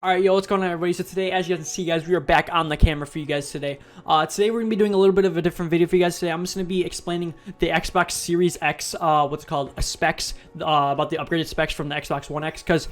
Alright, yo, what's going on, everybody? So today, as you guys can see, guys, we are back on the camera for you guys today. Today we're going to be doing a little bit of a different video for you guys today. I'm just going to be explaining the Xbox Series X, specs, about the upgraded specs from the Xbox One X, because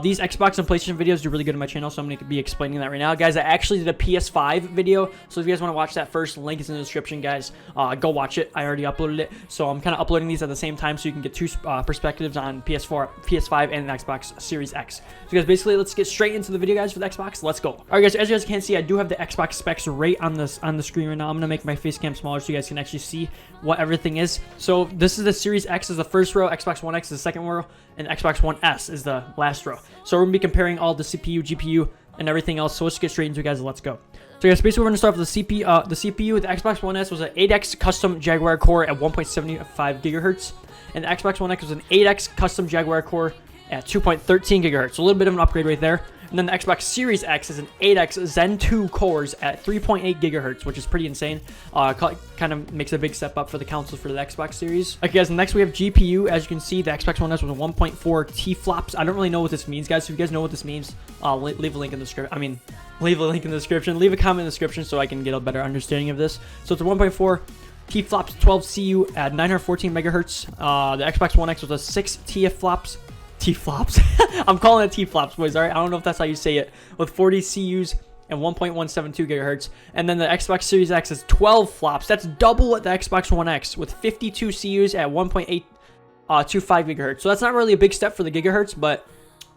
these Xbox and PlayStation videos do really good on my channel, so I'm going to be explaining that right now. Guys, I actually did a PS5 video, so if you guys want to watch that first, link is in the description, guys. Go watch it. I already uploaded it, so I'm kind of uploading these at the same time, so you can get two perspectives on PS4, PS5, and the Xbox Series X. So guys, basically, let's get straight into the video, guys, for the Xbox. Let's go. All right, guys, as you guys can see, I do have the Xbox specs right on the screen right now. I'm gonna make my face cam smaller so you guys can actually see what everything is. So this is the Series X is the first row, Xbox One X is the second row, and Xbox One S is the last row. So we're gonna be comparing all the CPU, GPU, and everything else. So let's get straight into it, guys. Let's go. So guys, basically we're gonna start with the CPU. The CPU, the Xbox One S was an 8X custom Jaguar core at 1.75 gigahertz, and the Xbox One X was an 8X custom Jaguar core at 2.13 gigahertz. So a little bit of an upgrade right there. And then the Xbox Series X is an 8X Zen 2 cores at 3.8 gigahertz, which is pretty insane. Kind of makes a big step up for the consoles for the Xbox Series. Okay, guys, next we have GPU. As you can see, the Xbox One S was a 1.4 T-flops. I don't really know what this means, guys. So if you guys know what this means, leave a link in the description. Leave a link in the description. Leave a comment in the description so I can get a better understanding of this. So it's a 1.4 T-flops 12 CU at 914 megahertz. The Xbox One X was a 6 T-flops. I'm calling it T-flops, boys. All right, I don't know if that's how you say it. With 40 CUs and 1.172 gigahertz, and then the Xbox Series X is 12 flops. That's double what the Xbox One X with 52 CUs at 1.825 gigahertz. So that's not really a big step for the gigahertz, but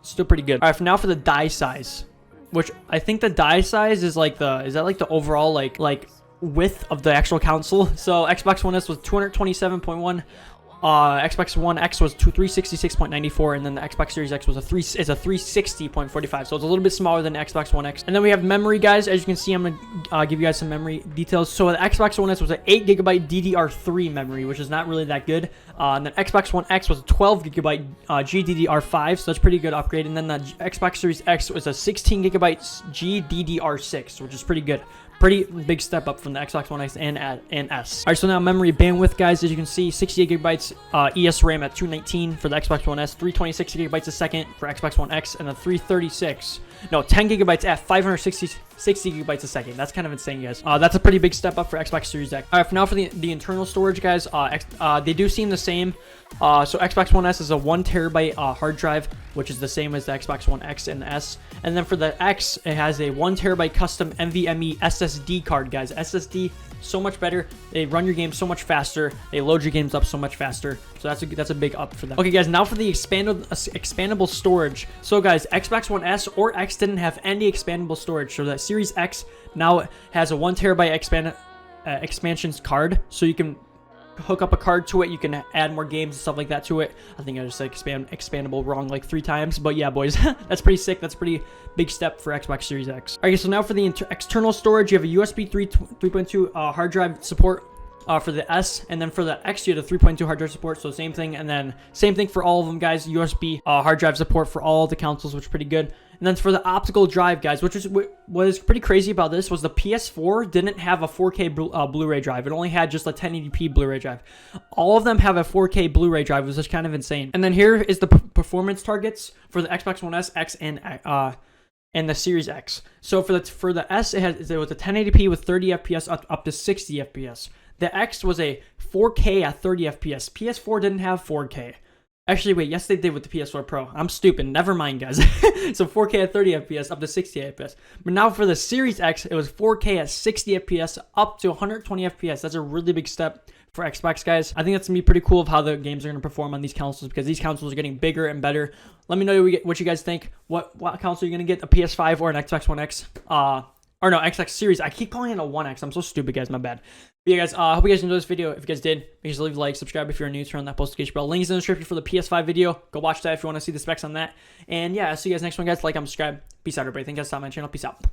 still pretty good. All right, for now for the die size, which I think the die size is like is that like the overall like width of the actual console. So Xbox One S was 227.1. Xbox One X was 366.94, and then the Xbox Series X was a 360.45. So it's a little bit smaller than the Xbox One X. And then we have memory, guys. As you can see, I'm gonna give you guys some memory details. So the Xbox One S was an 8 gigabyte DDR3 memory, which is not really that good. And then Xbox One X was a 12 gigabyte GDDR5, so that's pretty good upgrade. And then the Xbox Series X was a 16 gigabyte GDDR6, which is pretty good. Pretty big step up from the Xbox One X and S. All right, so now memory bandwidth, guys. As you can see, 68 gigabytes ESRAM at 219 for the Xbox One S, 326 gigabytes a second for Xbox One X, and a 10 gigabytes at 560 gigabytes a second. That's kind of insane, guys. That's a pretty big step up for Xbox Series X. All right, for now for the internal storage, guys, they do seem the same. So Xbox One S is a 1 terabyte hard drive, which is the same as the Xbox One X and the S. And then for the X, it has a 1 terabyte custom NVMe SSD card, guys. SSD, so much better. They run your games so much faster. They load your games up so much faster. So that's a big up for them. Okay, guys, now for the expandable storage. So guys, Xbox One S or X didn't have any expandable storage. So that Series X now has a 1 terabyte expansions card. So you can hook up a card to it. You can add more games and stuff like that to it. I think I just said expandable wrong like 3 times, but yeah, boys, that's pretty sick. That's a pretty big step for Xbox Series X. All right, so now for the external storage, you have a USB 3.2 hard drive support for the S, and then for the X you have the 3.2 hard drive support. So same thing, and then same thing for all of them, guys. USB hard drive support for all the consoles, which is pretty good. And then for the optical drive, guys, which is what is pretty crazy about this was the PS4 didn't have a 4K Blu-ray drive. It only had just a 1080p Blu-ray drive. All of them have a 4K Blu-ray drive, which is kind of insane. And then here is the performance targets for the Xbox One S, X, and the Series X. So for the S, it was a 1080p with 30 FPS up to 60 FPS. The X was a 4K at 30 FPS. PS4 didn't have 4K. Actually, wait, yes, they did with the PS4 Pro. I'm stupid. Never mind, guys. So 4K at 30 FPS up to 60 FPS. But now for the Series X, it was 4K at 60 FPS up to 120 FPS. That's a really big step for Xbox, guys. I think that's going to be pretty cool of how the games are going to perform on these consoles, because these consoles are getting bigger and better. Let me know what you guys think. What console are you going to get? A PS5 or an Xbox One X? Or no, Xbox Series. I keep calling it a 1X. I'm so stupid, guys. My bad. But yeah, guys, I hope you guys enjoyed this video. If you guys did, make sure to leave a like, subscribe if you're new, turn on that notification bell. Links in the description for the PS5 video. Go watch that if you want to see the specs on that. And yeah, I'll see you guys next one, guys. Like, comment, subscribe. Peace out, everybody. Thank you guys for stopping my channel. Peace out.